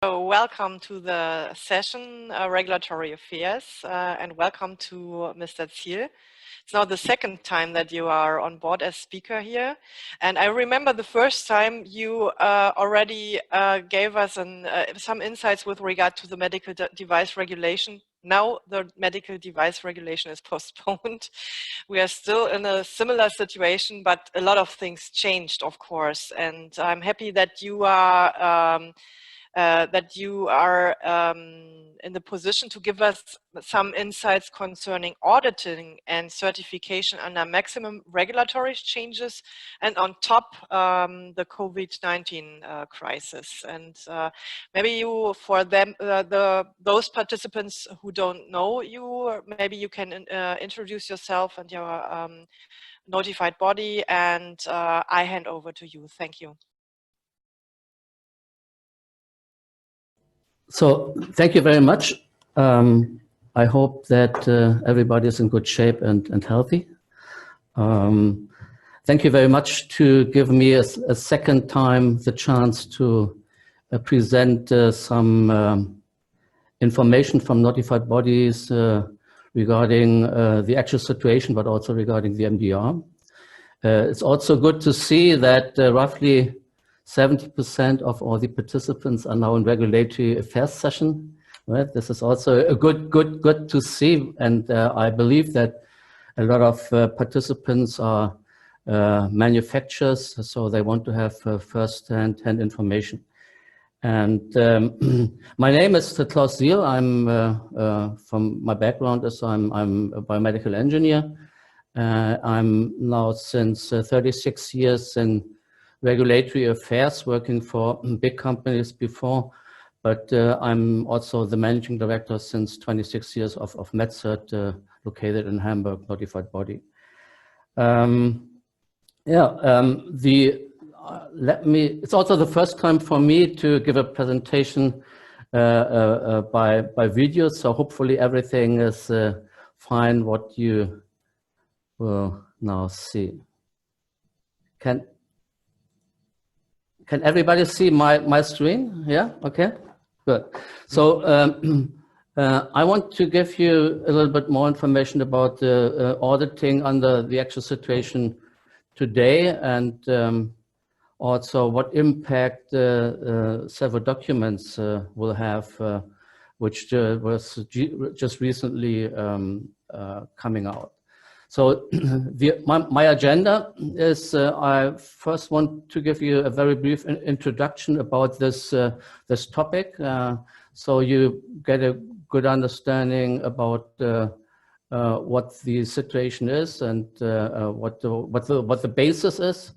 So welcome to the session, Regulatory Affairs, and welcome to Mr. Ziel. It's now the second time that you are on board as speaker here. And I remember the first time you already gave us some insights with regard to the medical device regulation. Now the medical device regulation is postponed. We are still in a similar situation, but a lot of things changed, of course. And I'm happy that you are in the position to give us some insights concerning auditing and certification under maximum regulatory changes, and on top the COVID-19 crisis. And maybe you, for them, those participants who don't know you, maybe you can introduce yourself and your notified body, and I hand over to you. Thank you. So thank you very much. I hope that everybody is in good shape and healthy. Thank you very much to give me a second time the chance to present some information from notified bodies regarding the actual situation, but also regarding the MDR. It's also good to see that roughly 70% of all the participants are now in regulatory affairs session. Right? This is also a good to see, and I believe that a lot of participants are manufacturers, so they want to have first-hand information. And my name is Klaus-Dieter. I'm from my background is I'm a biomedical engineer. I'm now since 36 years in regulatory affairs, working for big companies before, but I'm also the managing director since 26 years of MedCert, located in Hamburg, notified body. It's also the first time for me to give a presentation by video, so hopefully everything is fine what you will now see. Can everybody see my screen? Yeah, okay, good. So I want to give you a little bit more information about auditing under the actual situation today, and also what impact several documents will have, which was just recently coming out. So my agenda is I first want to give you a very brief introduction about this topic, so you get a good understanding about what the situation is and what the basis is.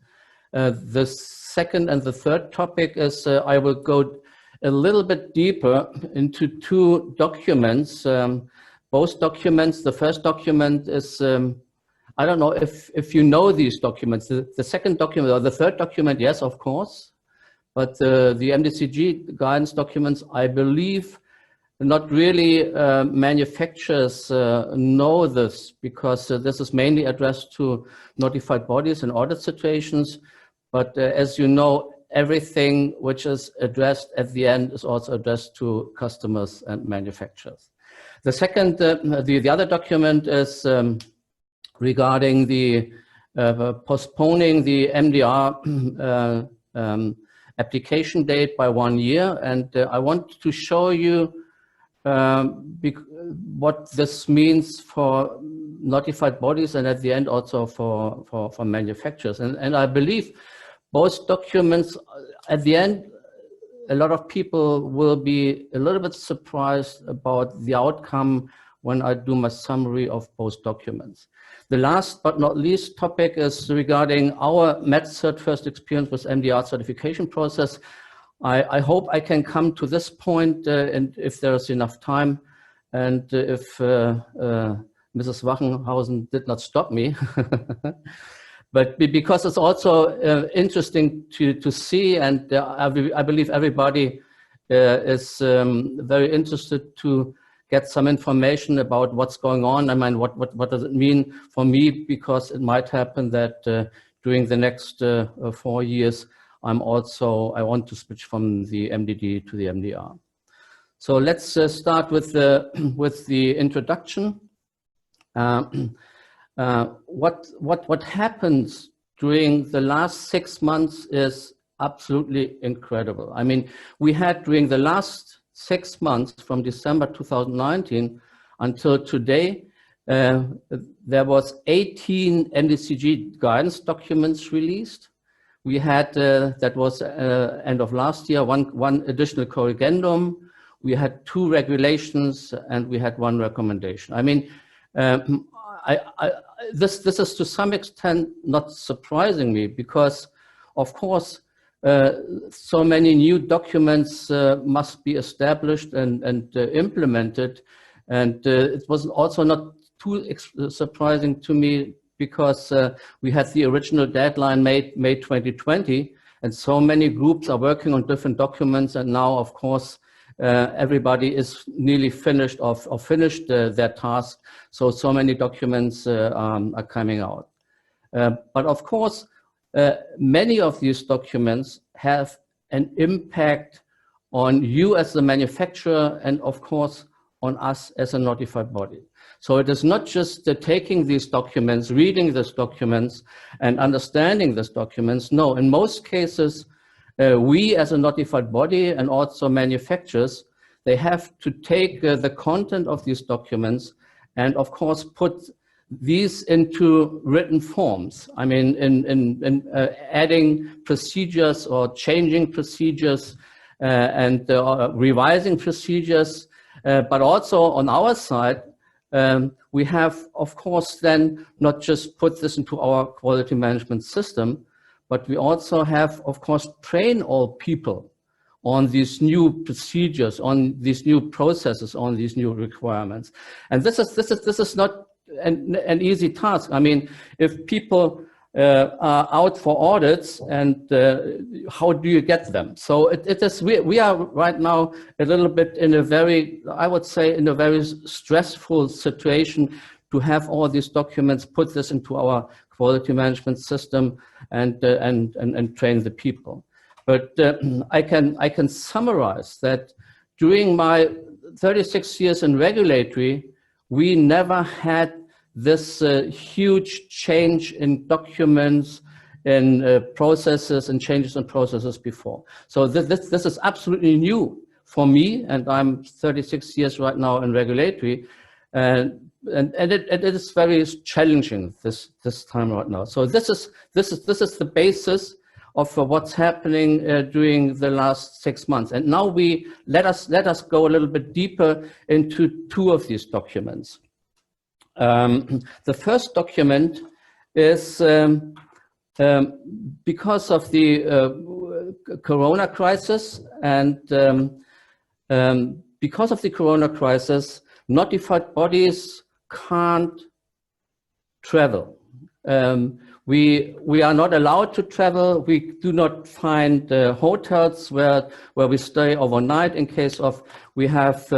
The second and the third topic is I will go a little bit deeper into two documents. Both documents, the first document is, I don't know if you know these documents. The second document or the third document, yes, of course. But the MDCG guidance documents, I believe not really manufacturers know this, because this is mainly addressed to notified bodies in audit situations. But as you know, everything which is addressed at the end is also addressed to customers and manufacturers. The second, the other document is regarding the postponing the MDR application date by 1 year. And I want to show you what this means for notified bodies and at the end also for manufacturers. And I believe both documents at the end, a lot of people will be a little bit surprised about the outcome when I do my summary of both documents. The last but not least topic is regarding our MedCert first experience with MDR certification process. I hope I can come to this point and if there is enough time, and if Mrs. Wachenhausen did not stop me. But because it's also interesting to see, and I believe everybody is very interested to get some information about what's going on. I mean, what does it mean for me? Because it might happen that during the next 4 years, I want to switch from the MDD to the MDR. So let's start with the introduction. What happens during the last 6 months is absolutely incredible. I mean, we had during the last 6 months from December 2019 until today, there was 18 MDCG guidance documents released. We had, that was end of last year, one additional corrigendum. We had 2 regulations and we had 1 recommendation. I mean, this is to some extent not surprising me because, of course, so many new documents must be established and implemented. And it was also not too surprising to me because we had the original deadline May 2020, and so many groups are working on different documents, and now, of course, everybody is nearly finished or finished their task. So many documents are coming out. But of course, many of these documents have an impact on you as the manufacturer and of course on us as a notified body. So it is not just taking these documents, reading these documents and understanding these documents. No, in most cases, we as a notified body and also manufacturers, they have to take the content of these documents and of course put these into written forms. I mean, in adding procedures or changing procedures and revising procedures, but also on our side, we have, of course, then not just put this into our quality management system, but we also have, of course, train all people on these new procedures, on these new processes, on these new requirements. And this is not an easy task. I mean, if people are out for audits, and how do you get them? So it is. We are right now a little bit in a very, I would say, in a very stressful situation to have all these documents, put this into our quality management system, and train the people. But I can summarize that during my 36 years in regulatory, we never had this huge change in documents, in processes and changes in processes before. So this is absolutely new for me, and I'm 36 years right now in regulatory, and it is very challenging this time right now. So this is the basis of what's happening during the last 6 months. And now let us go a little bit deeper into 2 of these documents. The first document is because of the Corona crisis, and because of the Corona crisis, notified bodies can't travel. We are not allowed to travel. We do not find hotels where we stay overnight in case of we have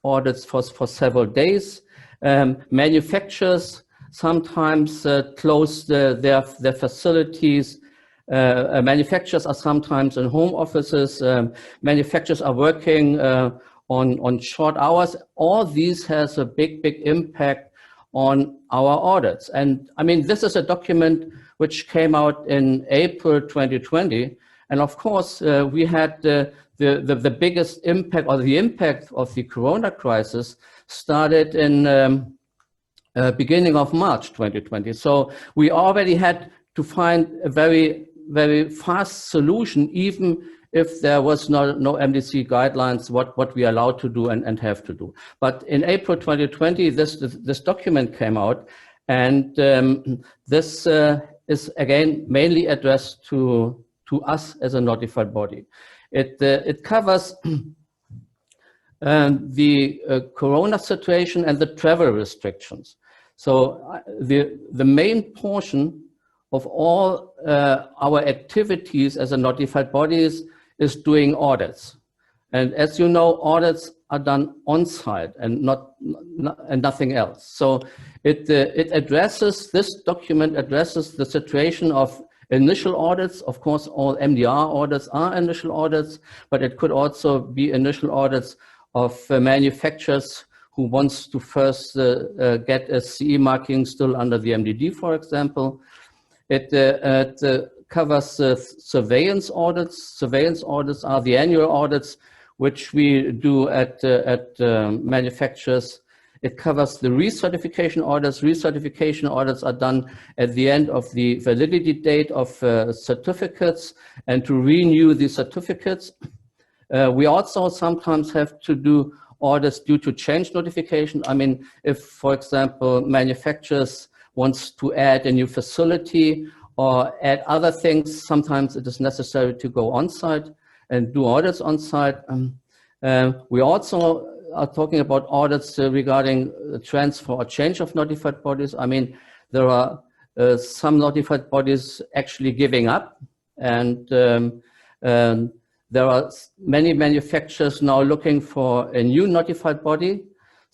audits for several days. Manufacturers sometimes close their facilities. Manufacturers are sometimes in home offices. Manufacturers are working on short hours. All these has a big impact on our audits. And I mean, this is a document which came out in April 2020. And of course, we had the biggest impact, or the impact of the Corona crisis started in beginning of March 2020. So we already had to find a very fast solution, even if there was no MDC guidelines, what we are allowed to do and have to do. But in April 2020, this document came out, and this is again mainly addressed to us as a notified body. It covers the Corona situation and the travel restrictions. So the main portion of all our activities as a notified bodies is doing audits. And as you know, audits are done on site and nothing else. So it addresses, this document addresses the situation of initial audits. Of course, all MDR audits are initial audits, but it could also be initial audits of manufacturers who wants to first get a CE marking still under the MDD, for example. It covers surveillance audits. Surveillance audits are the annual audits which we do at manufacturers. It covers the recertification audits. Recertification audits are done at the end of the validity date of certificates and to renew the certificates. We also sometimes have to do audits due to change notification. I mean, if, for example, manufacturers wants to add a new facility or add other things, sometimes it is necessary to go on site and do audits on site. We also are talking about audits regarding transfer or change of notified bodies. I mean, there are some notified bodies actually giving up, and there are many manufacturers now looking for a new notified body.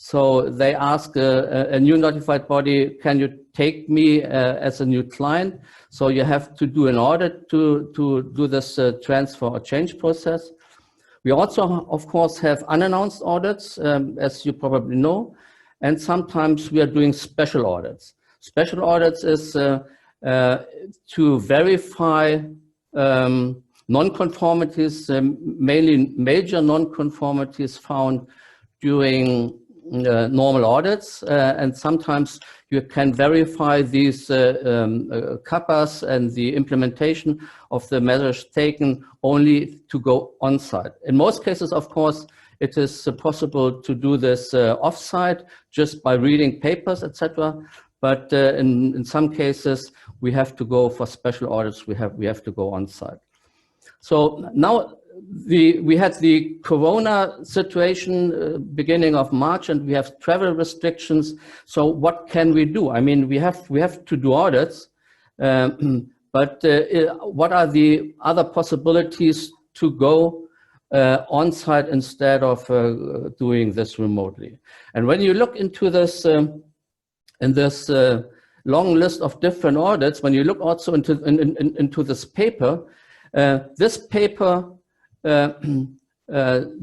So they ask a new notified body, can you take me as a new client? So you have to do an audit to do this transfer or change process. We also, of course, have unannounced audits, as you probably know, and sometimes we are doing special audits. Special audits is to verify non-conformities, mainly major non-conformities found during normal audits, and sometimes you can verify these CAPAs and the implementation of the measures taken only to go on-site. In most cases, of course, it is possible to do this off-site just by reading papers, etc. But in some cases, we have to go for special audits. We have to go on-site. So now we had the Corona situation beginning of March, and we have travel restrictions. So what can we do? I mean, we have to do audits, but what are the other possibilities to go on site instead of doing this remotely? And when you look into this in this long list of different audits, when you look also into this paper, this paper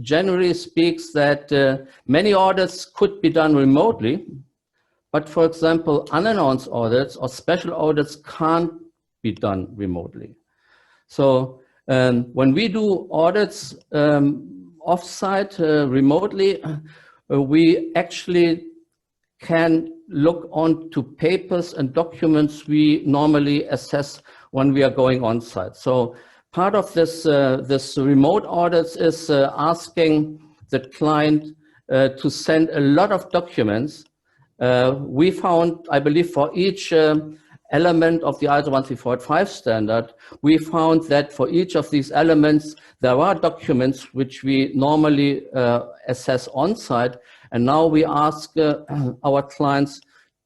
generally speaks that many audits could be done remotely, but for example, unannounced audits or special audits can't be done remotely. So when we do audits off-site remotely, we actually can look onto papers and documents we normally assess when we are going on-site. So part of this this remote audits is asking the client to send a lot of documents. We found, I believe, for each element of the ISO 13485 standard, we found that for each of these elements, there are documents which we normally assess on-site, and now we ask our clients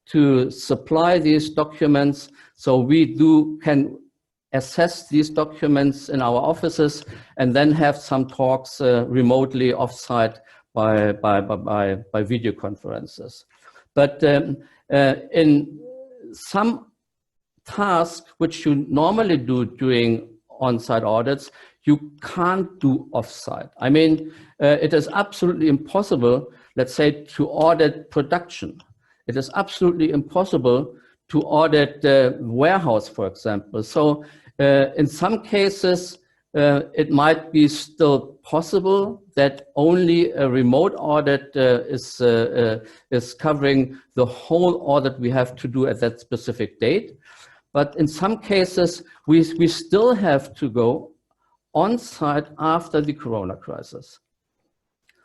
to supply these documents so we can assess these documents in our offices and then have some talks remotely off-site by video conferences. But in some tasks which you normally do during on-site audits, you can't do off-site. I mean, it is absolutely impossible, let's say, to audit production. It is absolutely impossible to audit the warehouse, for example. So in some cases, it might be still possible that only a remote audit is covering the whole audit we have to do at that specific date. But in some cases, we still have to go on site after the Corona crisis.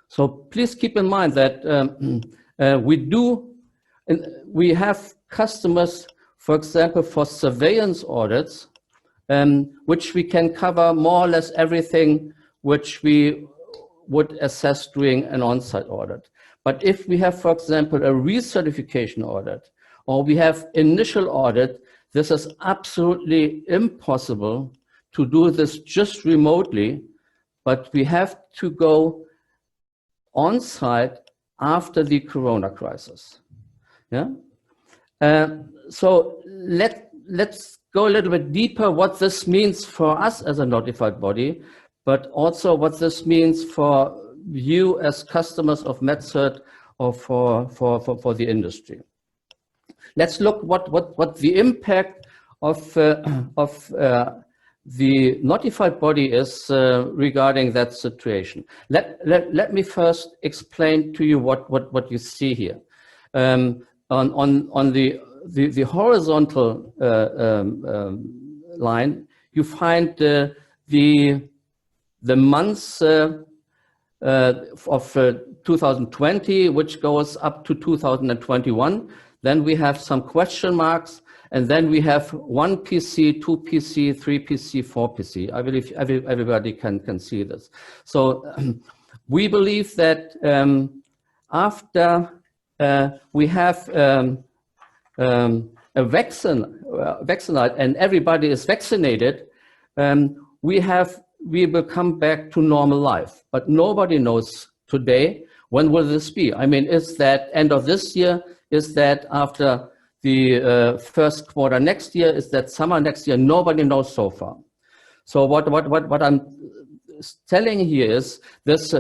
So please keep in mind that we have customers, for example, for surveillance audits, which we can cover more or less everything which we would assess during an on-site audit. But if we have, for example, a recertification audit, or we have initial audit, this is absolutely impossible to do this just remotely, but we have to go on-site after the Corona crisis. Yeah. So let's go a little bit deeper what this means for us as a notified body, but also what this means for you as customers of MedCert or for the industry. Let's look what the impact of the notified body is regarding that situation. Let me first explain to you what you see here. On the horizontal line, you find the months of 2020, which goes up to 2021. Then we have some question marks, and then we have 1 PC, 2 PC, 3 PC, 4 PC. I believe everybody can see this. So we believe that after we have a vaccinate and everybody is vaccinated, we will come back to normal life. But nobody knows today when will this be. I mean, is that end of this year? Is that after the first quarter next year? Is that summer next year? Nobody knows so far. So what I'm telling here is this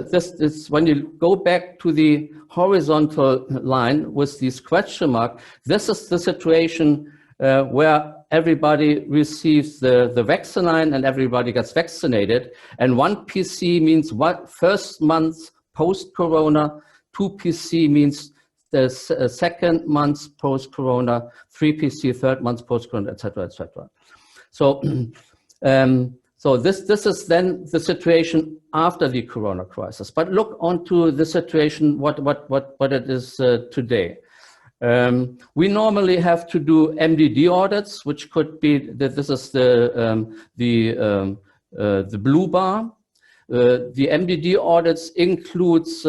when you go back to the horizontal line with this question mark, this is the situation where everybody receives the vaccine and everybody gets vaccinated. And 1 PC means what first month post-corona, 2 PC means the second month post-corona, 3 PC, third month post-corona, etc., etc. So, so this is then the situation after the corona crisis. But look onto the situation, what it is today. We normally have to do MDD audits, which could be this is the blue bar. The MDD audits includes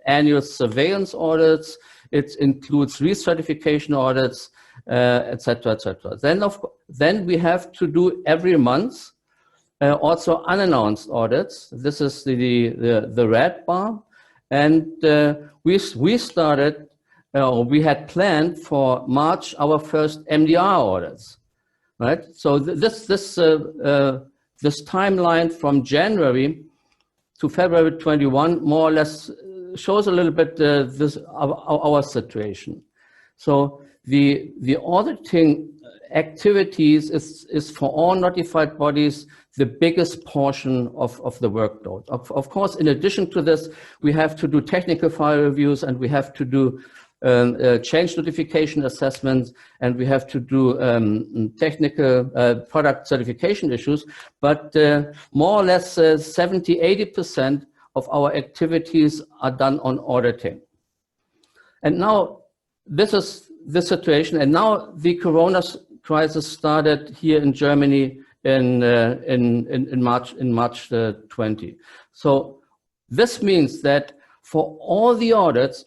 annual surveillance audits. It includes recertification audits, etc., etc. Then we have to do every month also unannounced audits. This is the red bar, and we started. We had planned for March our first MDR audits, right? So this timeline from January to February 21 more or less shows a little bit our situation. So the auditing activities is for all notified bodies the biggest portion of the workload. Of course, in addition to this, we have to do technical file reviews, and we have to do change notification assessments, and we have to do technical product certification issues. But more or less 70–80% of our activities are done on auditing. And now this is the situation. And now the corona crisis started here in Germany in March 20. So this means that for all the audits,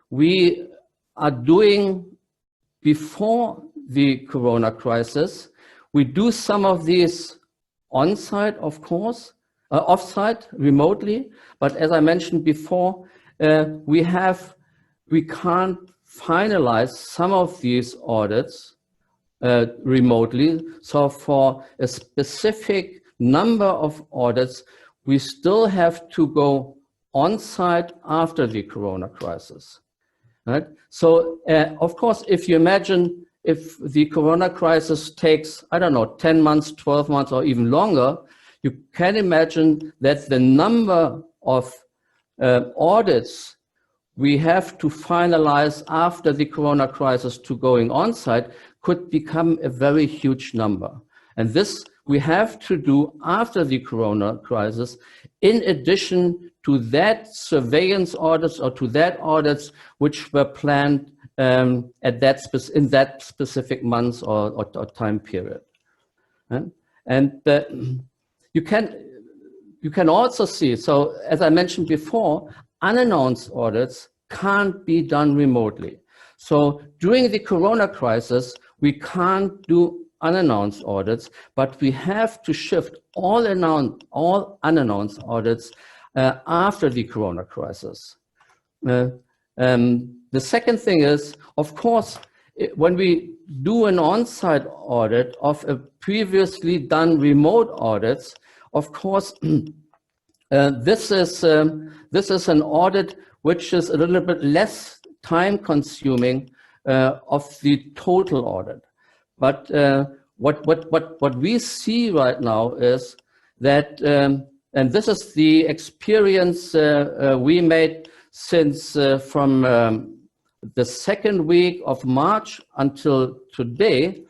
we are doing before the corona crisis. We do some of these on-site, of course, off-site, remotely. But as I mentioned before, we can't finalize some of these audits remotely. So for a specific number of audits, we still have to go on-site after the corona crisis, right? So, of course, if you imagine if the corona crisis takes, I don't know, 10 months, 12 months, or even longer, you can imagine that the number of audits we have to finalize after the corona crisis to going on-site could become a very huge number. And this we have to do after the corona crisis, in addition to that surveillance audits or to that audits which were planned in that specific months or time period. And you can also see, so as I mentioned before, unannounced audits can't be done remotely. So during the corona crisis, we can't do unannounced audits, but we have to shift all unannounced audits after the corona crisis. The second thing is, of course, when we do an on-site audit of a previously done remote audits, of course, this is an audit which is a little bit less time-consuming of the total audit. But what we see right now is that, and this is the experience we made since from the second week of March until today,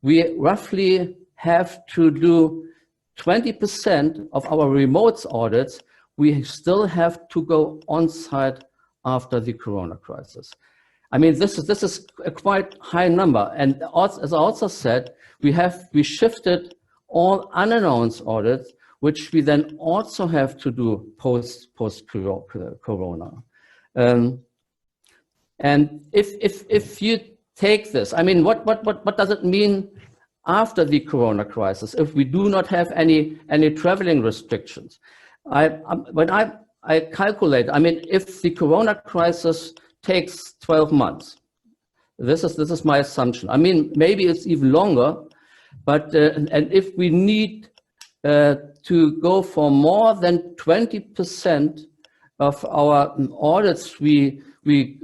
we roughly have to do 20% of our remote audits. We still have to go on site after the Corona crisis. I mean, this is a quite high number. And as I also said, we shifted all unannounced audits, which we then also have to do post Corona. And if you take this, I mean, what does it mean after the Corona crisis if we do not have any traveling restrictions? When I calculate, I mean, if the Corona crisis takes 12 months, this is my assumption. I mean, maybe it's even longer, but and if we need to go for more than 20% of our audits, we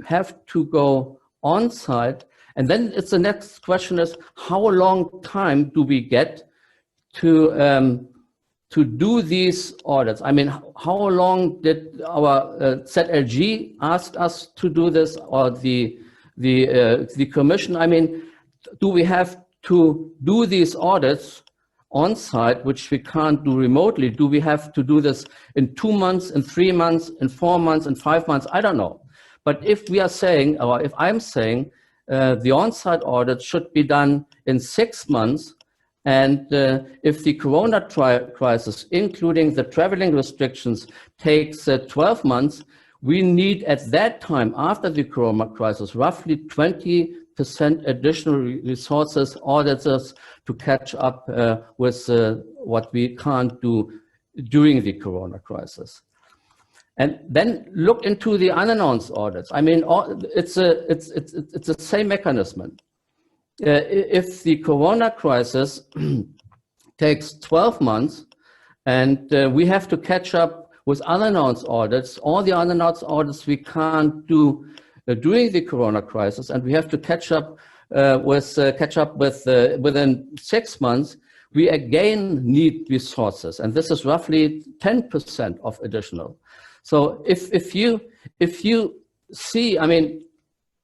have to go on site. And then it's the next question is, how long time do we get to do these audits? I mean, how long did our ZLG ask us to do this, or the commission? I mean, do we have to do these audits on site, which we can't do remotely? Do we have to do this in 2 months, in 3 months, in 4 months, in 5 months? I don't know. But if we are saying, or if I'm saying, the on-site audit should be done in 6 months, and if the Corona crisis, including the traveling restrictions, takes 12 months, we need at that time, after the Corona crisis, roughly 20% additional resources, auditors, to catch up with what we can't do during the Corona crisis. And then look into the unannounced audits. I mean, it's the same mechanism. If the Corona crisis takes 12 months and we have to catch up with unannounced audits, all the unannounced audits we can't do during the Corona crisis, and we have to catch up within 6 months, we again need resources, and this is roughly 10% of additional. So if you see, I mean,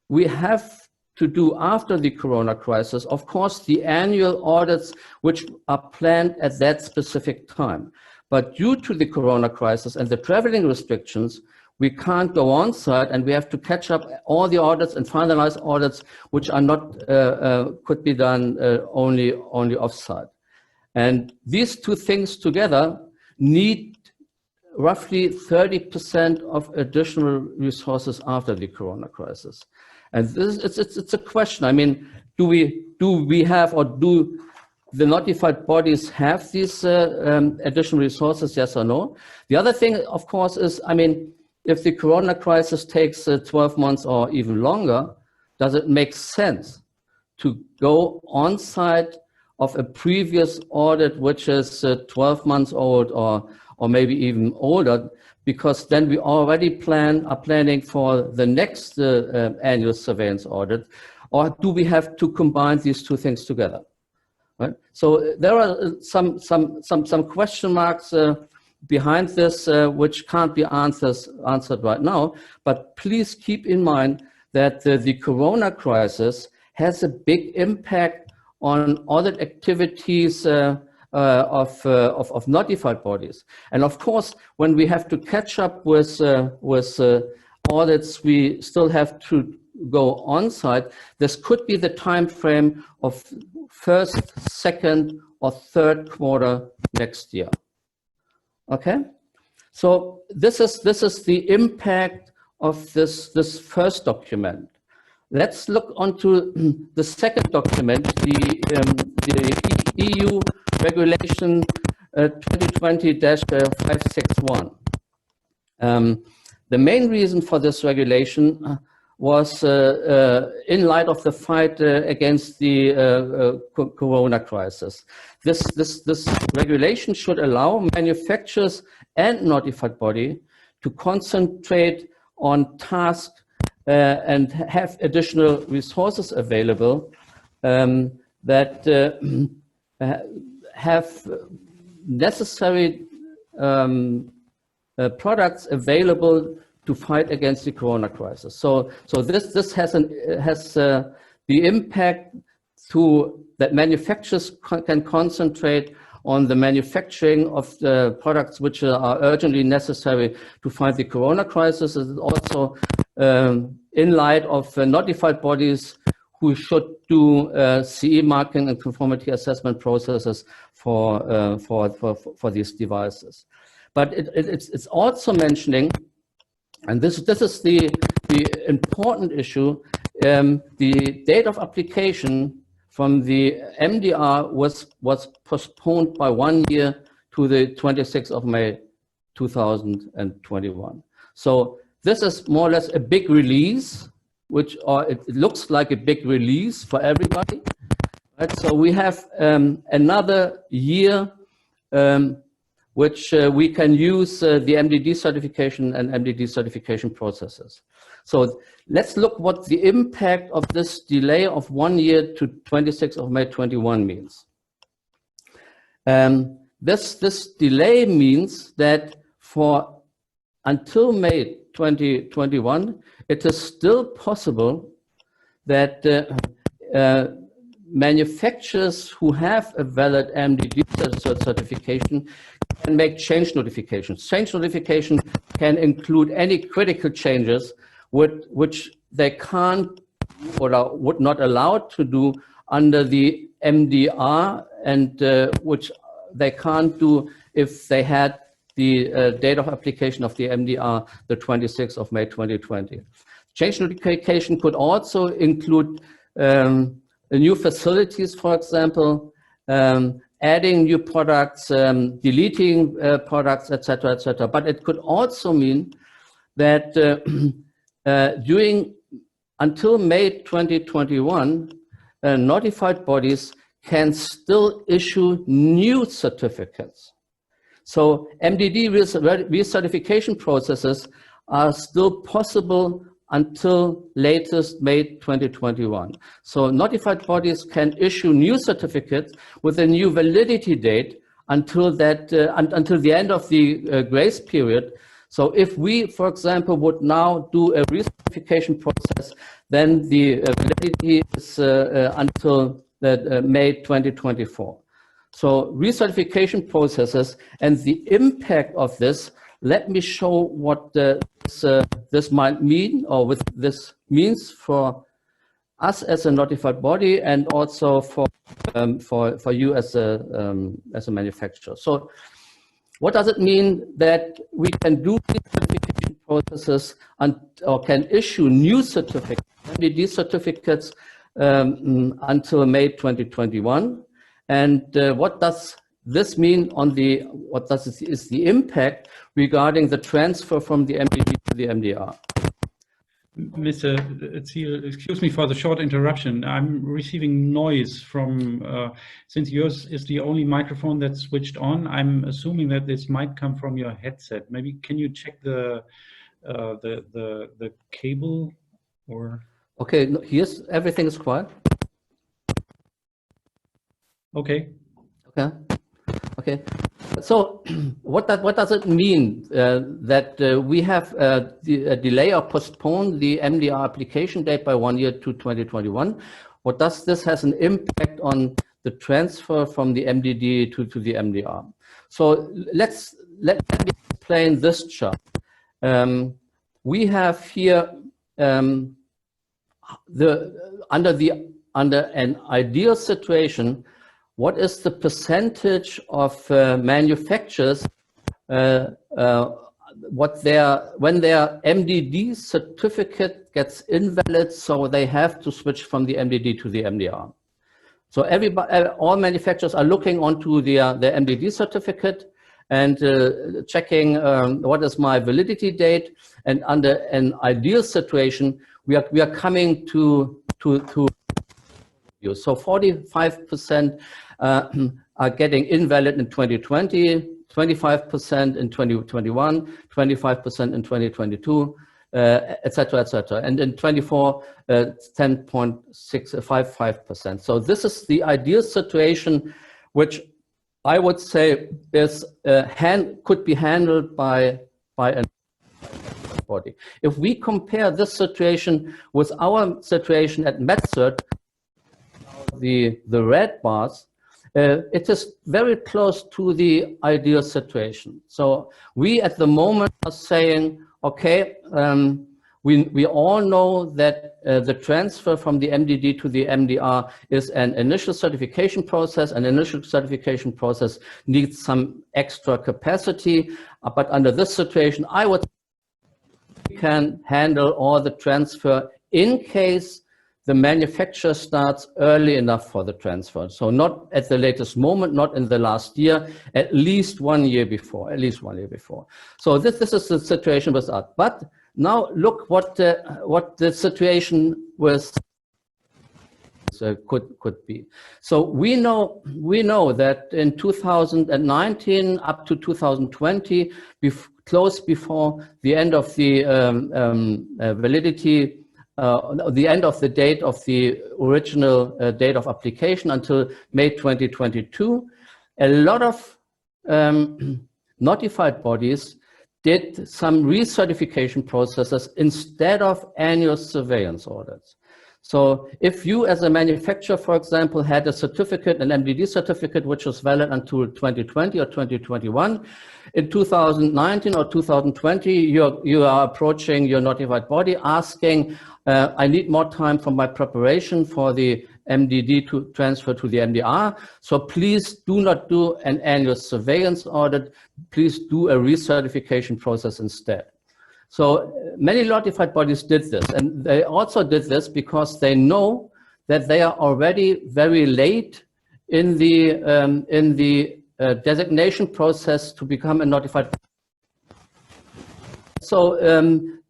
we have to do after the Corona crisis, of course, the annual audits which are planned at that specific time. But due to the Corona crisis and the traveling restrictions, we can't go on site, and we have to catch up all the audits and finalize audits which are not could be done only off site. And these two things together need roughly 30% of additional resources after the Corona crisis. And this, it's a question. I mean, do we have, or do the notified bodies have these additional resources, yes or no? The other thing, of course, is, I mean, if the Corona crisis takes 12 months or even longer, does it make sense to go on site of a previous audit, which is 12 months old or maybe even older, because then we already are planning for the next annual surveillance audit, or do we have to combine these two things together? Right? So there are some question marks behind this, which can't be answered right now. But please keep in mind that the Corona crisis has a big impact on audit activities of notified bodies. And of course, when we have to catch up with audits, we still have to go on site. This could be the time frame of first, second, or third quarter next year. Okay, so this is the impact of this first document. Let's look onto the second document, the EU Regulation 2020-561. The main reason for this regulation was in light of the fight against the corona crisis. This regulation should allow manufacturers and notified body to concentrate on tasks and have additional resources available that have necessary products available to fight against the corona crisis. So this has the impact to that manufacturers can concentrate on the manufacturing of the products which are urgently necessary to fight the corona crisis. It is also in light of notified bodies who should do CE marking and conformity assessment processes for these devices. But it's also mentioning, and this is the important issue, the date of application from the MDR was postponed by 1 year to the 26th of May 2021. So this is more or less a big release, it looks like a big release for everybody. Right? So we have another year which we can use the MDD certification and MDD certification processes. So let's look what the impact of this delay of 1 year to 26th of May 21 means. This delay means that until May 2021, it is still possible that manufacturers who have a valid MDD certification can make change notifications. Change notification can include any critical changes which they can't or would not allow to do under the MDR, and which they can't do if they had the date of application of the MDR the 26th of May 2020. Change notification could also include new facilities, for example, adding new products, deleting products, etc., etc. But it could also mean that until May 2021, notified bodies can still issue new certificates. So MDD recertification processes are still possible until latest May 2021. So notified bodies can issue new certificates with a new validity date until the end of the grace period. So if we, for example, would now do a recertification process, then the validity is until May 2024. So recertification processes and the impact of this, let me show what this might mean, or what this means for us as a notified body, and also for you as a manufacturer. So what does it mean that we can do these certification processes or can issue new certificates, MDD certificates, until May 2021? And what does this mean on is the impact regarding the transfer from the MDD to the MDR? Mr. Ziel, excuse me for the short interruption. I'm receiving noise from, since yours is the only microphone that's switched on, I'm assuming that this might come from your headset. Maybe can you check the cable or? Okay, no, here's everything is quiet. Okay. Okay. Okay. So what does it mean that we have a delay or postpone the MDR application date by 1 year to 2021? What does this has an impact on the transfer from the MDD to the MDR? So let me explain this chart. We have here under an ideal situation, what is the percentage of manufacturers when their MDD certificate gets invalid, so they have to switch from the MDD to the MDR? So all manufacturers are looking onto their MDD certificate, and checking what is my validity date. And under an ideal situation, we are coming to you. So 45% are getting invalid in 2020, 25% in 2021, 25% in 2022, etc., etc. And in 24, 10.655%. So this is the ideal situation, which I would say is could be handled by a body. If we compare this situation with our situation at MedCert, the red bars, it is very close to the ideal situation. So we at the moment are saying, okay, we all know that the transfer from the MDD to the MDR is an initial certification process. An initial certification process needs some extra capacity, but under this situation, I would can handle all the transfer in case the manufacturer starts early enough for the transfer. So not at the latest moment, not in the last year, at least 1 year before, So this is the situation with us. But now look what the situation with could be. So we know that in 2019 up to 2020, close before the end of the validity, the end of the date of the original date of application until May 2022, a lot of notified bodies did some recertification processes instead of annual surveillance audits. So if you as a manufacturer, for example, had a certificate, an MDD certificate, which was valid until 2020 or 2021, in 2019 or 2020, you are approaching your notified body asking, I need more time for my preparation for the MDD to transfer to the MDR. So please do not do an annual surveillance audit. Please do a recertification process instead. So many notified bodies did this, and they also did this because they know that they are already very late in the designation process to become a notified. So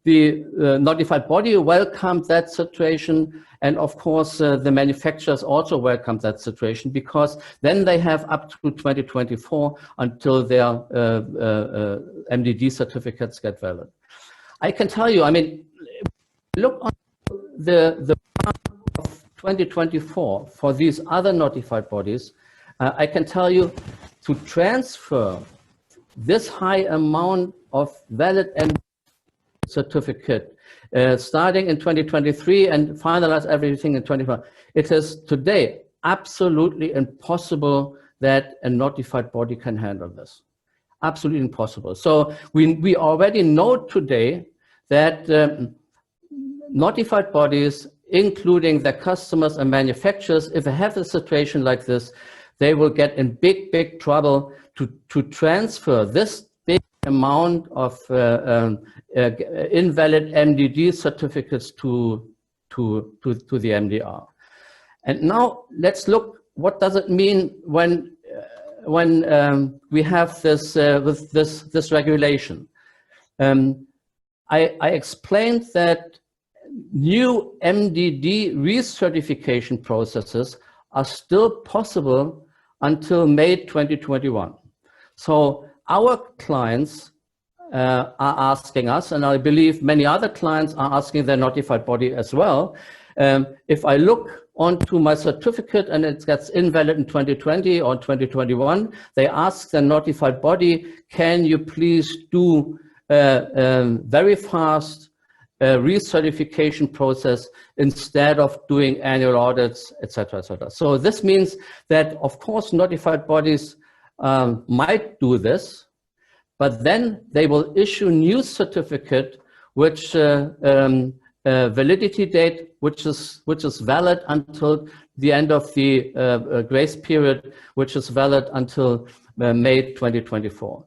the notified body welcomed that situation, and of course the manufacturers also welcomed that situation, because then they have up to 2024 until their MDD certificates get valid. I can tell you, I mean, look on the of 2024 for these other notified bodies. I can tell you, to transfer this high amount of valid MDD certificate starting in 2023 and finalize everything in 2024, it is today absolutely impossible that a notified body can handle this. Absolutely impossible. So we already know today that notified bodies, including their customers and manufacturers, if they have a situation like this, they will get in big trouble to transfer this big amount of invalid MDD certificates to the MDR. And now let's look, what does it mean when we have this with this regulation? I explained that new MDD recertification processes are still possible until May 2021. So our clients are asking us, and I believe many other clients are asking their notified body as well, if I look onto my certificate and it gets invalid in 2020 or 2021, they ask the notified body, can you please do very fast recertification process instead of doing annual audits, etc., etc. So this means that, of course, notified bodies might do this, but then they will issue new certificate, which validity date, which is valid until the end of the grace period, which is valid until May 2024.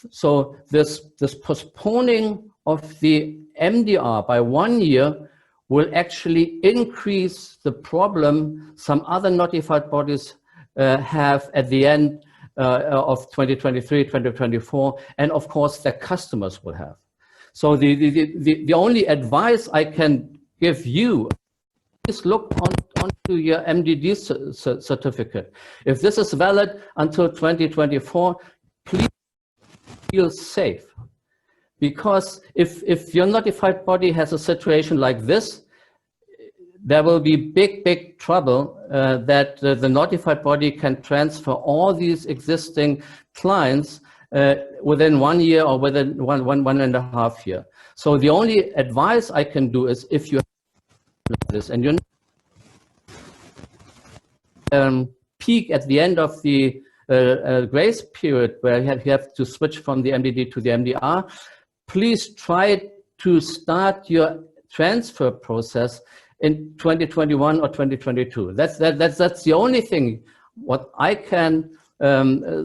So this postponing of the MDR by 1 year will actually increase the problem some other notified bodies have at the end of 2023, 2024, and of course their customers will have. So the only advice I can give you is look onto your MDD certificate. If this is valid until 2024, please feel safe. Because if your notified body has a situation like this, there will be big trouble that the notified body can transfer all these existing clients within 1 year or within one and a half year. So the only advice I can do is, if you have this and you peak at the end of the grace period where you have to switch from the MDD to the MDR, please try to start your transfer process in 2021 or 2022. That's the only thing what I can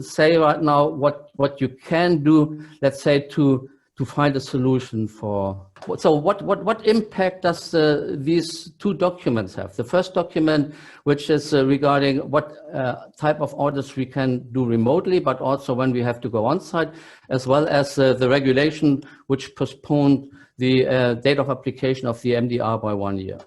say right now, what you can do, let's say, to find a solution for. So what impact does these two documents have? The first document, which is regarding what type of audits we can do remotely, but also when we have to go on site, as well as the regulation which postponed the date of application of the MDR by 1 year.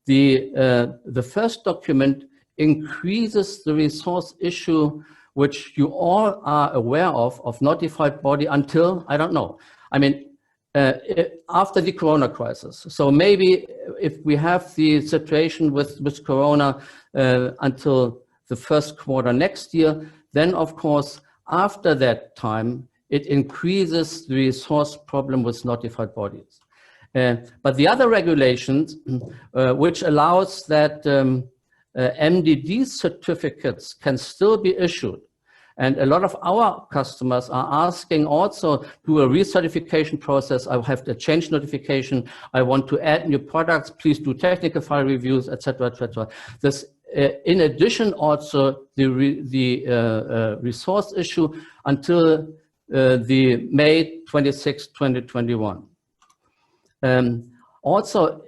The first document increases the resource issue, which you all are aware of notified body until, I don't know, I mean, after the Corona crisis. So maybe if we have the situation with Corona until the first quarter next year, then of course, after that time, it increases the resource problem with notified bodies. But the other regulations, which allows that MDD certificates can still be issued, and a lot of our customers are asking also, do a recertification process, I have a change notification, I want to add new products, please do technical file reviews, etc., etc. This, in addition, also the resource issue until the May 26, 2021. Also,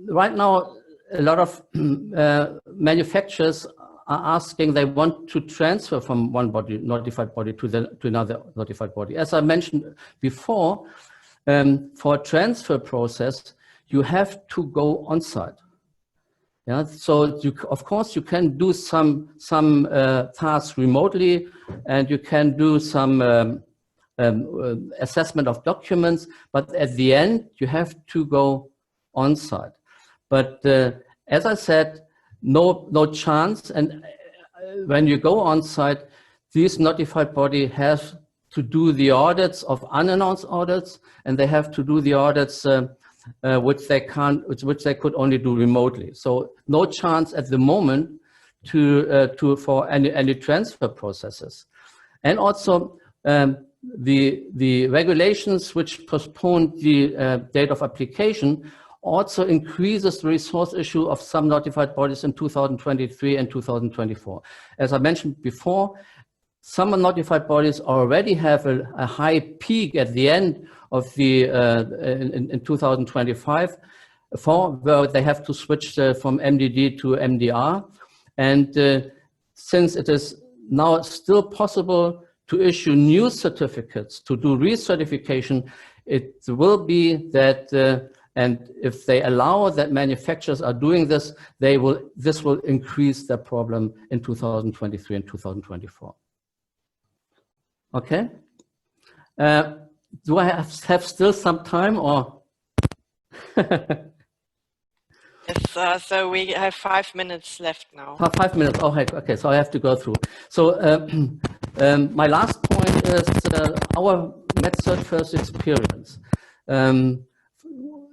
right now, a lot of manufacturers are asking, they want to transfer from one notified body to another notified body. As I mentioned before, for a transfer process, you have to go on site. Yeah, so of course you can do some tasks remotely, and you can do some assessment of documents, but at the end you have to go on site. But as I said, no chance. And when you go on site, this notified body has to do the audits of unannounced audits, and they have to do the audits which they could only do remotely. So no chance at the moment for any transfer processes. And also the regulations which postponed the date of application also increases the resource issue of some notified bodies in 2023 and 2024. As I mentioned before, some notified bodies already have a high peak at the end of the in 2025, where they have to switch from MDD to MDR. And since it is now still possible to issue new certificates, to do recertification, it will be that and if they allow that manufacturers are doing this, this will increase their problem in 2023 and 2024. Okay. Do I have still some time, or? Yes, so we have 5 minutes left now. 5 minutes, okay, so I have to go through. So my last point is our MedCert first experience.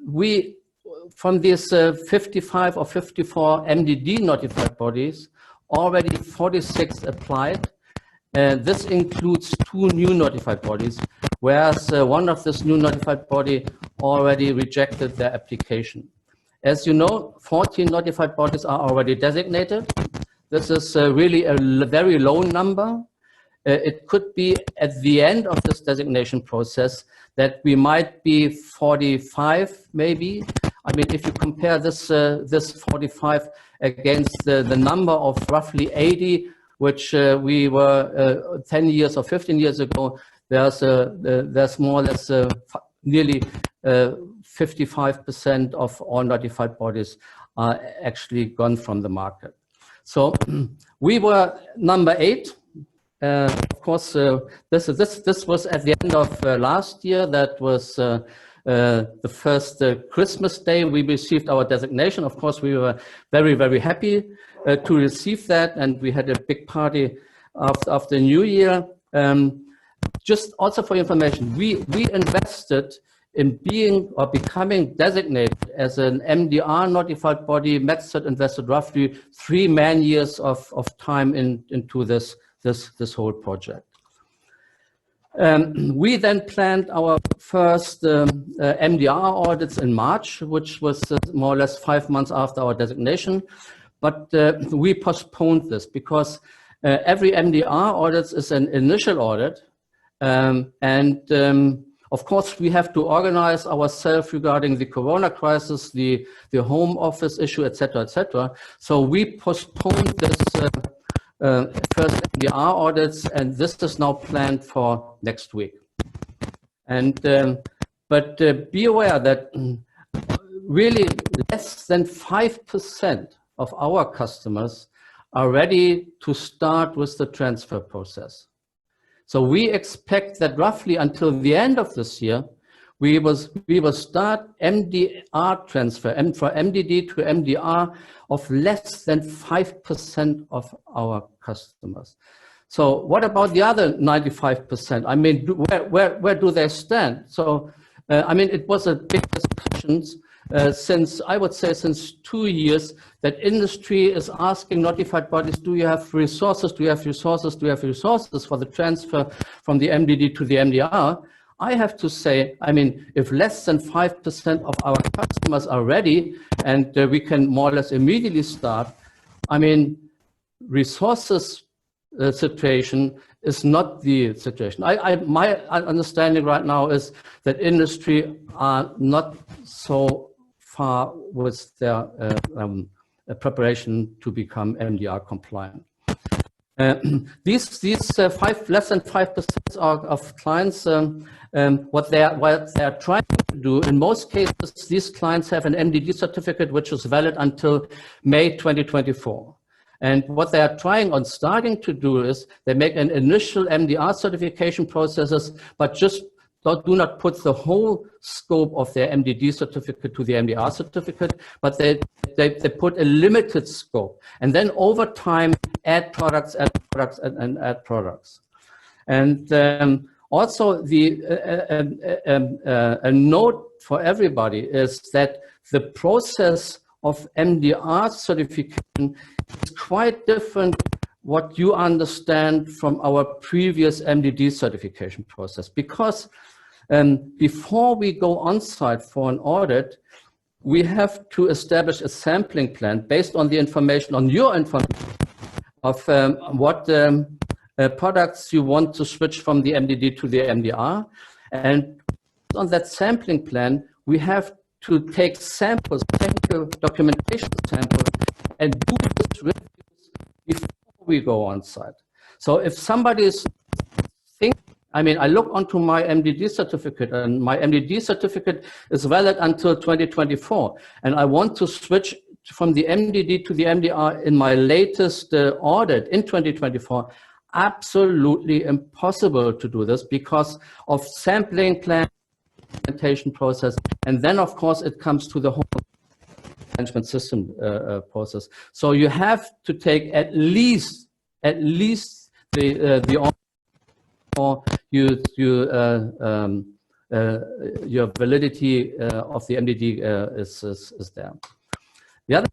We, from these 55 or 54 MDD notified bodies, already 46 applied. This includes 2 new notified bodies, whereas one of this new notified body already rejected their application. As you know, 14 notified bodies are already designated. This is really a very low number. It could be at the end of this designation process that we might be 45, maybe. I mean, if you compare this 45 against the number of roughly 80, which we were 10 years or 15 years ago. There's more or less nearly 55% of all notified bodies are actually gone from the market. So we were number 8. Of course, this was at the end of last year. That was the first Christmas day we received our designation. Of course, we were very, very happy to receive that, and we had a big party after New Year. Just also for information, we invested in being or becoming designated as an MDR notified body. MedCert invested roughly 3 man-years of time into this whole project. We then planned our first MDR audits in March, which was more or less 5 months after our designation. But we postponed this because every MDR audit is an initial audit. Of course, we have to organize ourselves regarding the Corona crisis, the home office issue, etc., etc. So we postponed this first MDR audits, and this is now planned for next week. And but be aware that really less than 5% of our customers are ready to start with the transfer process. So we expect that roughly until the end of this year, we will start MDR transfer, and for MDD to MDR of less than 5% of our customers. So what about the other 95%? I mean, where do they stand? So, I mean, it was a big discussion since, I would say, since 2 years, that industry is asking notified bodies, do you have resources? Do you have resources? Do you have resources for the transfer from the MDD to the MDR? I have to say, I mean, if less than 5% of our customers are ready and we can more or less immediately start, I mean, resources situation is not the situation. My understanding right now is that industry are not so far with their preparation to become MDR compliant. These less than 5% of clients, what they are trying to do, in most cases, these clients have an MDD certificate which is valid until May 2024. And what they are trying on starting to do is they make an initial MDR certification processes, but just do not put the whole scope of their MDD certificate to the MDR certificate, but they put a limited scope. And then over time, add products, and add products. And also a note for everybody is that the process of MDR certification is quite different what you understand from our previous MDD certification process. Because before we go on site for an audit, we have to establish a sampling plan based on the information, on your information of what products you want to switch from the MDD to the MDR. And on that sampling plan, we have to take samples, technical documentation samples, and do this reviews before we go on site. So if somebody is thinking, I mean, I look onto my MDD certificate, and my MDD certificate is valid until 2024, and I want to switch from the MDD to the MDR in my latest audit in 2024, absolutely impossible to do this because of sampling plan, implementation process, and then of course it comes to the whole management system process. So you have to take at least the audit for your validity of the MDD is there. The other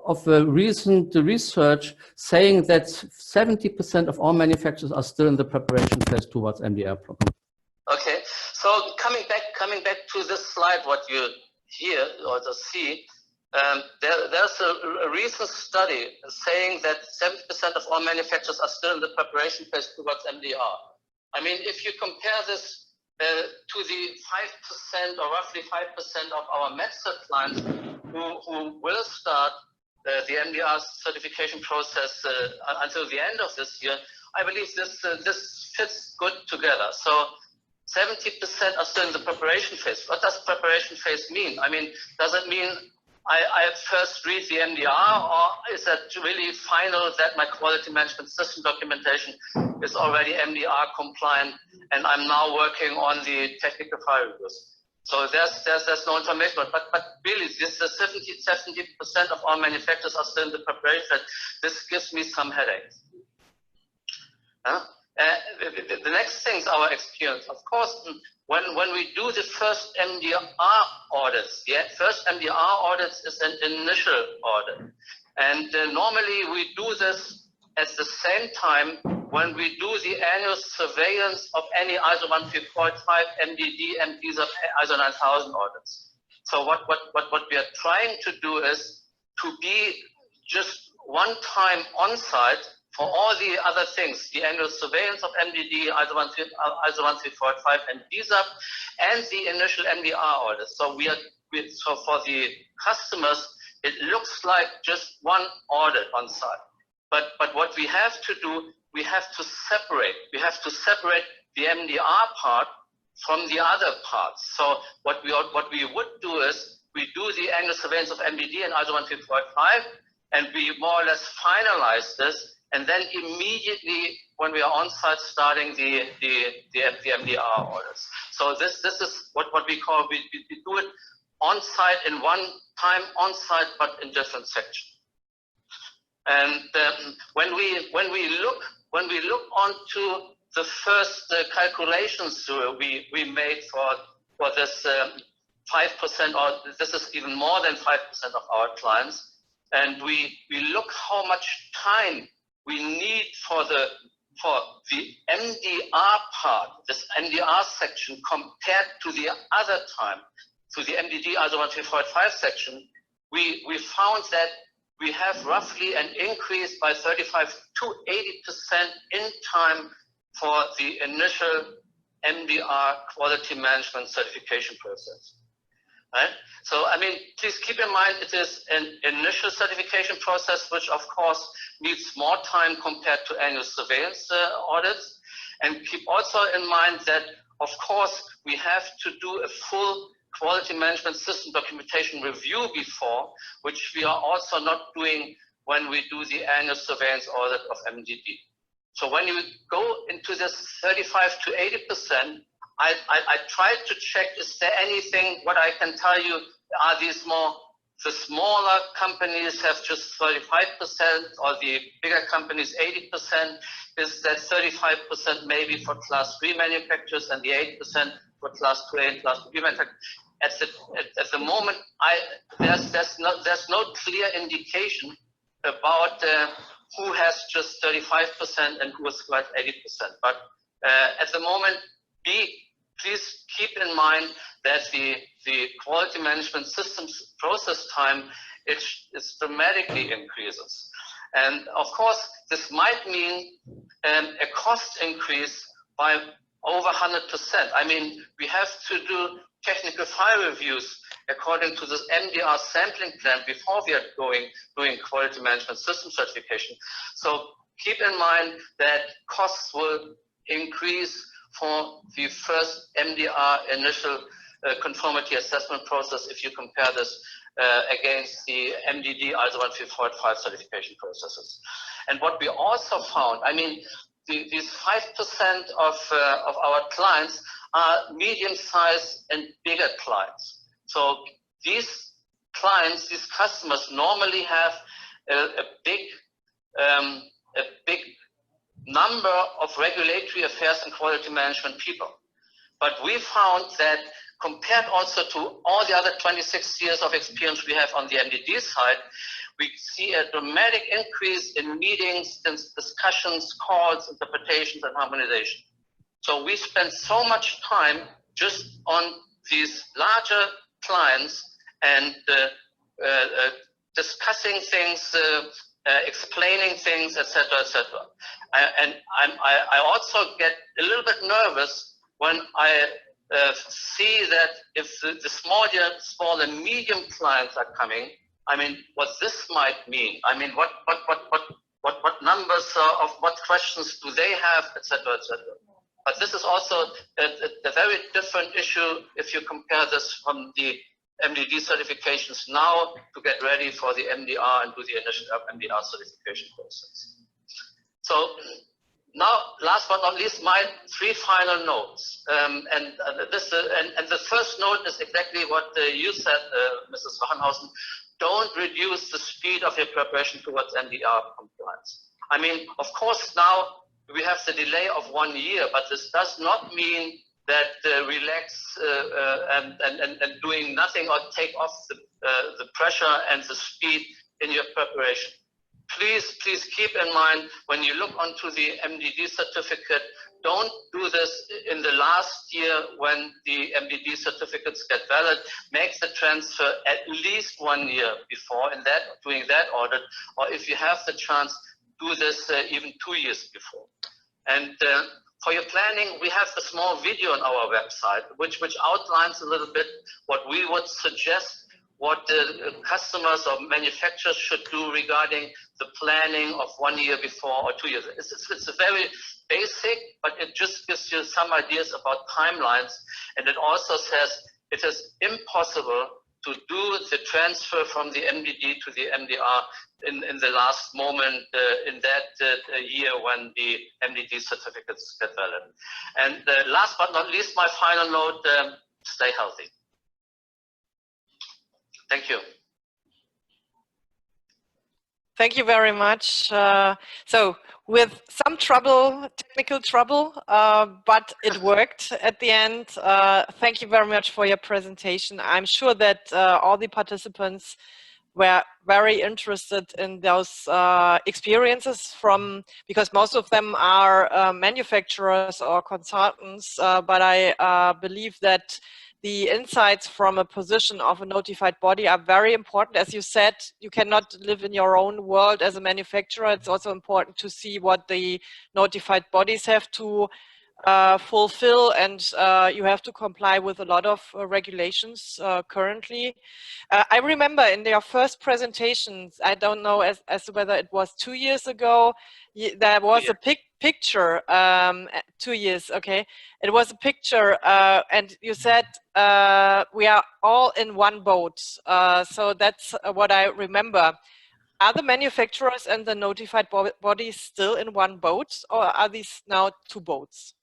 of recent research saying that 70% of all manufacturers are still in the preparation phase towards MDR program. Okay, so coming back to this slide, what you hear or see, there's a recent study saying that 70% of all manufacturers are still in the preparation phase towards MDR. I mean, if you compare this to the 5% or roughly 5% of our MedCert clients who will start the MDR certification process until the end of this year, I believe this fits good together. So 70% are still in the preparation phase. What does preparation phase mean? I mean, does it mean I first read the MDR, or is that really final that my quality management system documentation is already MDR compliant and I'm now working on the technical file reviews? So there's no information, but really this 70% of all manufacturers are still in the preparation phase. This gives me some headaches. The next thing is our experience. Of course, when we do the first MDR audits, first MDR audits is an initial audit. And normally we do this at the same time when we do the annual surveillance of any ISO 13485, MDD, and these are ISO 9000 audits. So what we are trying to do is to be just one time on site for all the other things, the annual surveillance of MDD, ISO 13485, and DSAP, and the initial MDR audit. So so for the customers, it looks like just one audit on site. But what we have to do, we have to separate. We have to separate the MDR part from the other parts. So what we would do is we do the annual surveillance of MDD and ISO 13485, and we more or less finalize this. And then immediately, when we are on site, starting the MDR audits. So this is what we call, we do it on site in one time, on site, but in different sections. And when we look onto the first calculations we made for this 5%, or this is even more than 5% of our clients, and we look how much time we need for the MDR part, this MDR section, compared to the other time, to the MDD ISO 13485 section, we found that we have roughly an increase by 35 to 80% in time for the initial MDR quality management certification process. Right? So, I mean, please keep in mind it is an initial certification process, which of course needs more time compared to annual surveillance audits. And keep also in mind that, of course, we have to do a full quality management system documentation review before, which we are also not doing when we do the annual surveillance audit of MDD. So when you go into this 35 to 80%, I tried to check, is there anything, what I can tell you, are these more, the smaller companies have just 35%, or the bigger companies 80%, is that 35% maybe for class 3 manufacturers and the 8% for class 2A and class 2B manufacturers. At the moment, there's no clear indication about who has just 35% and who has got 80%. But at the moment, please keep in mind that the quality management systems process time is dramatically increases. And of course, this might mean a cost increase by over 100%. I mean, we have to do technical file reviews according to this MDR sampling plan before we are doing quality management system certification. So keep in mind that costs will increase for the first MDR initial conformity assessment process if you compare this against the MDD ISO 13485 certification processes. And what we also found, I mean, these 5% of our clients are medium-sized and bigger clients. So these clients, these customers normally have a big number of regulatory affairs and quality management people. But we found that compared also to all the other 26 years of experience we have on the MDD side, we see a dramatic increase in meetings, discussions, calls, interpretations, and harmonization. So we spend so much time just on these larger clients and discussing things, explaining things, etc., etc. And I also get a little bit nervous when I see that if the small and medium clients are coming, I mean, what this might mean. I mean, what numbers of what questions do they have, etc., etc. But this is also a very different issue if you compare this from the MDD certifications now to get ready for the MDR and do the initial MDR certification process. So now, last but not least, my 3 final notes. And the first note is exactly what you said, Mrs. Wachenhausen. Don't reduce the speed of your preparation towards MDR compliance. I mean, of course, now we have the delay of 1 year, but this does not mean that relax and doing nothing or take off the pressure and the speed in your preparation. Please keep in mind when you look onto the MDD certificate, don't do this in the last year when the MDD certificates get valid. Make the transfer at least 1 year before in that, doing that audit, or if you have the chance, do this even 2 years before. And for your planning, we have a small video on our website, which outlines a little bit what we would suggest, what the customers or manufacturers should do regarding the planning of 1 year before or 2 years. It's a very basic, but it just gives you some ideas about timelines. And it also says it is impossible to do the transfer from the MDD to the MDR in the last moment in that year when the MDD certificates get valid. And last but not least, my final note, stay healthy. Thank you. Thank you very much. So with some trouble, technical trouble, but it worked at the end. Thank you very much for your presentation. I'm sure that all the participants were very interested in those experiences because most of them are manufacturers or consultants, but I believe that the insights from a position of a notified body are very important. As you said, you cannot live in your own world as a manufacturer. It's also important to see what the notified bodies have to fulfill, and you have to comply with a lot of regulations currently. I remember in their first presentations, I don't know as to whether it was 2 years ago, there was a picture, 2 years, okay. It was a picture and you said we are all in one boat. So that's what I remember. Are the manufacturers and the notified bodies still in one boat, or are these now 2 boats?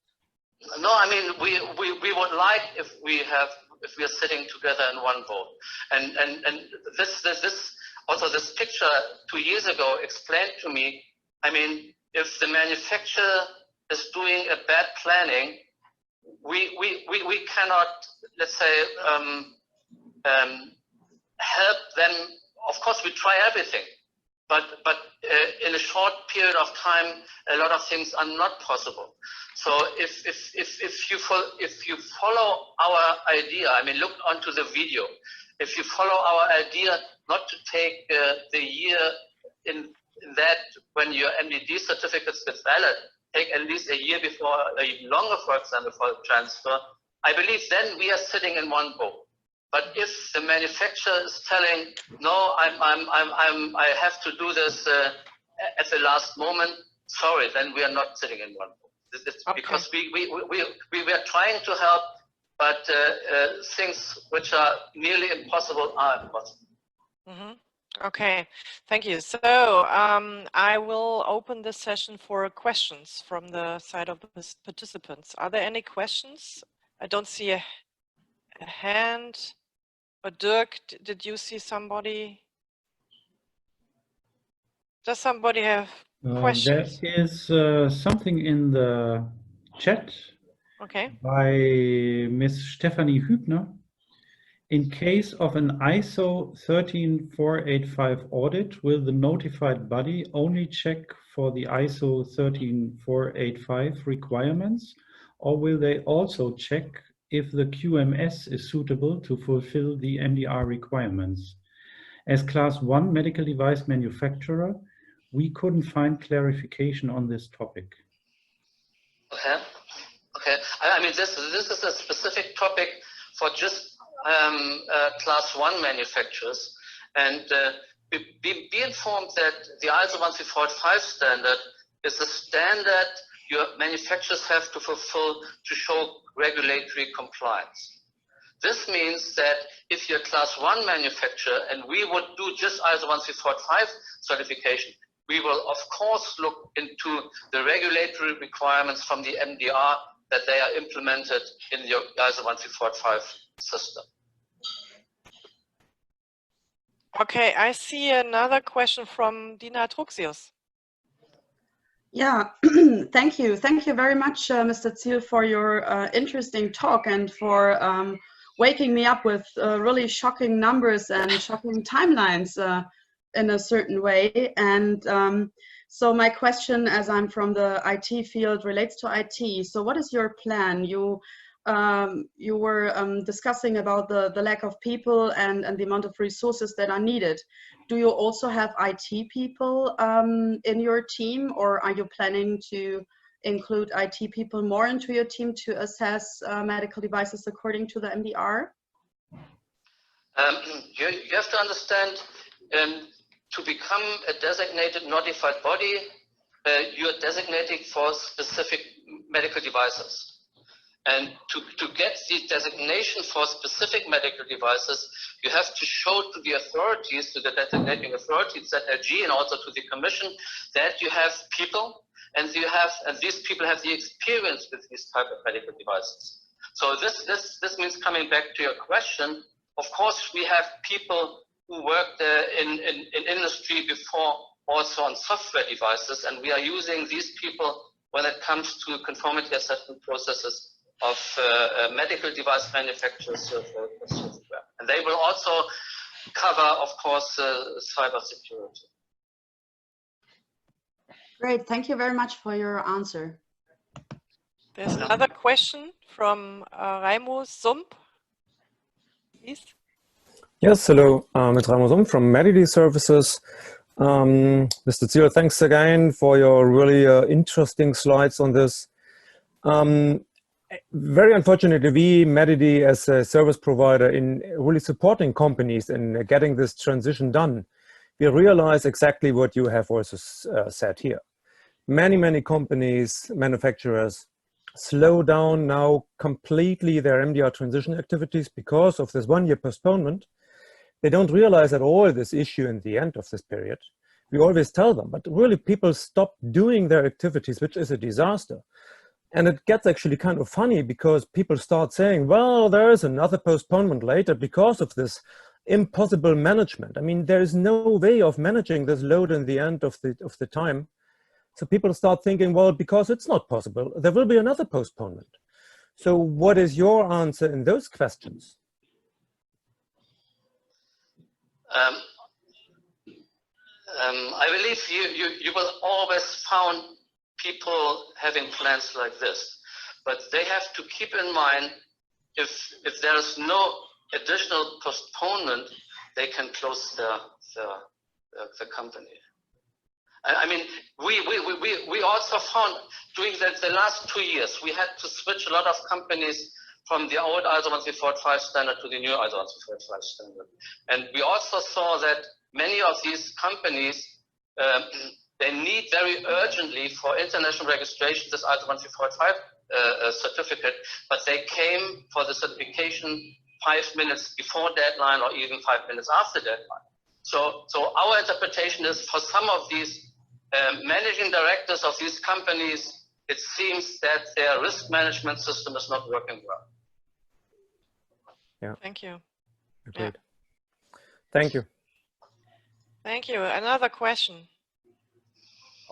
No, I mean we would like if we are sitting together in one boat, and this picture 2 years ago explained to me. I mean, if the manufacturer is doing a bad planning, we cannot, let's say, help them. Of course, we try everything. But in a short period of time, a lot of things are not possible. So if you follow our idea, I mean, look onto the video. If you follow our idea not to take the year in that when your MDD certificates get valid, take at least a year before, or even longer, for example, for transfer, I believe then we are sitting in one boat. But if the manufacturer is telling, no, I have to do this at the last moment, sorry, then we are not sitting in one boat. It's okay. Because we are trying to help, but things which are nearly impossible are impossible. Mm-hmm. Okay, thank you. So I will open this session for questions from the side of the participants. Are there any questions? I don't see a hand. But Dirk, did you see somebody? Does somebody have questions? There is something in the chat by Ms. Stephanie Hübner. In case of an ISO 13485 audit, will the notified body only check for the ISO 13485 requirements, or will they also check if the QMS is suitable to fulfill the MDR requirements? As Class 1 medical device manufacturer, we couldn't find clarification on this topic. Okay. I mean, this is a specific topic for just Class 1 manufacturers, And be informed that the ISO 13485 standard is a standard your manufacturers have to fulfill to show regulatory compliance. This means that if you're a class 1 manufacturer and we would do just ISO 13485 certification, we will of course look into the regulatory requirements from the MDR that they are implemented in your ISO 13485 system. Okay, I see another question from Dina Truxius. Yeah, thank you. Thank you very much, Mr. Ziel, for your interesting talk and for waking me up with really shocking numbers and shocking timelines in a certain way. And so my question, as I'm from the IT field, relates to IT. So what is your plan? You were discussing about the lack of people and the amount of resources that are needed. Do you also have IT people in your team, or are you planning to include IT people more into your team to assess medical devices according to the MDR? You have to understand, to become a designated notified body, you are designating for specific medical devices. And to get the designation for specific medical devices, you have to show to the authorities, to the designating authorities, ZLG, and also to the commission, that you have people, and these people have the experience with these type of medical devices. So this means, coming back to your question, of course we have people who worked in industry before, also on software devices, and we are using these people when it comes to conformity assessment processes of medical device manufacturers for software. And they will also cover, of course, cybersecurity. Great, thank you very much for your answer. There's another question from Raimo Sump. Please. Yes, hello, it's Raimo Sump from MedCert Services. Mr. Ziel, thanks again for your really interesting slides on this. Very unfortunately, we, MedCert, as a service provider in really supporting companies in getting this transition done, we realize exactly what you have also said here. Many companies, manufacturers, slow down now completely their MDR transition activities because of this one-year postponement. They don't realize at all this issue in the end of this period. We always tell them, but really people stop doing their activities, which is a disaster. And it gets actually kind of funny because people start saying, well, there is another postponement later because of this impossible management. I mean, there is no way of managing this load in the end of the time. So people start thinking, well, because it's not possible, there will be another postponement. So what is your answer in those questions? I believe you will always find people having plans like this, but they have to keep in mind if there is no additional postponement, they can close the company. I mean, we also found during the last 2 years, we had to switch a lot of companies from the old ISO 13485 standard to the new ISO 13485 standard. And we also saw that many of these companies, they need very urgently for international registration this ISO 13485 certificate, but they came for the certification 5 minutes before deadline or even 5 minutes after deadline. So our interpretation is for some of these managing directors of these companies, it seems that their risk management system is not working well. Yeah. Thank you. Agreed. Yeah. Thank you. Thank you. Another question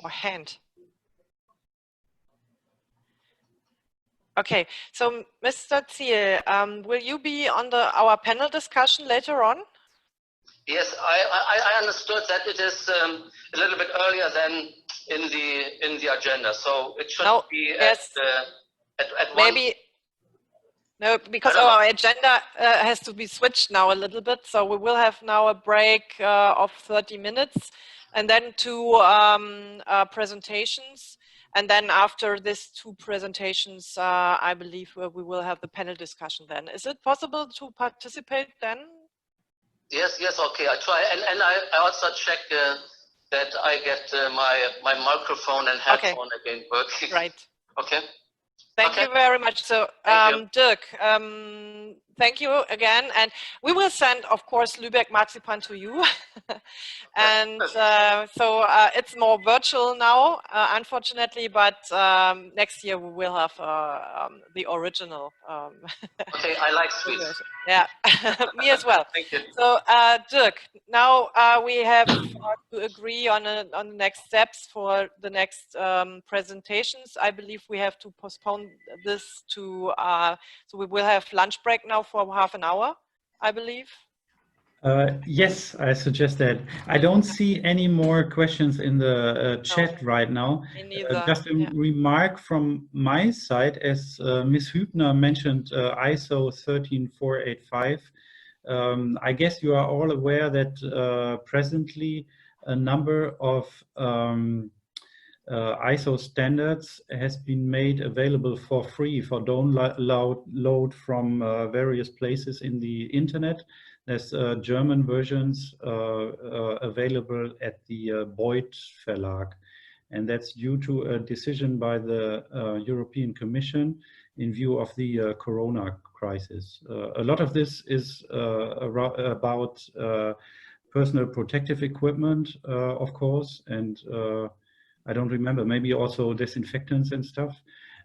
or hand. Okay, so Mr. Ziel, will you be on our panel discussion later on? Yes, I understood that it is a little bit earlier than in the agenda, so it should be yes. at maybe. No, because our agenda has to be switched now a little bit, so we will have now a break of 30 minutes, and then 2 presentations, and then after these 2 presentations, I believe we will have the panel discussion then. Is it possible to participate then? Yes, yes, okay, I try. And I also check that I get my microphone and headphone again working. Right. Okay. Thank you very much. So, Dirk, thank you again. And we will send, of course, Lübeck Marzipan to you. And so it's more virtual now, unfortunately, but next year we will have the original. Okay, I like sweets. Yeah, me as well. Thank you. So, Dirk, now we have to agree on the next steps for the next presentations. I believe we have to postpone this to, so we will have lunch break now for half an hour, I believe. Yes, I suggest that. I don't see any more questions in the chat right now. Me neither. Just a remark from my side, as Ms. Hübner mentioned ISO 13485. I guess you are all aware that presently a number of ISO standards has been made available for free for download from various places in the internet. There's German versions available at the Beuth Verlag, and that's due to a decision by the European Commission in view of the Corona crisis. A lot of this is about personal protective equipment, of course, and I don't remember, maybe also disinfectants and stuff.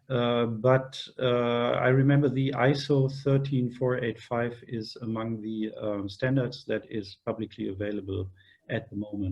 But I remember the ISO 13485 is among the standards that is publicly available at the moment.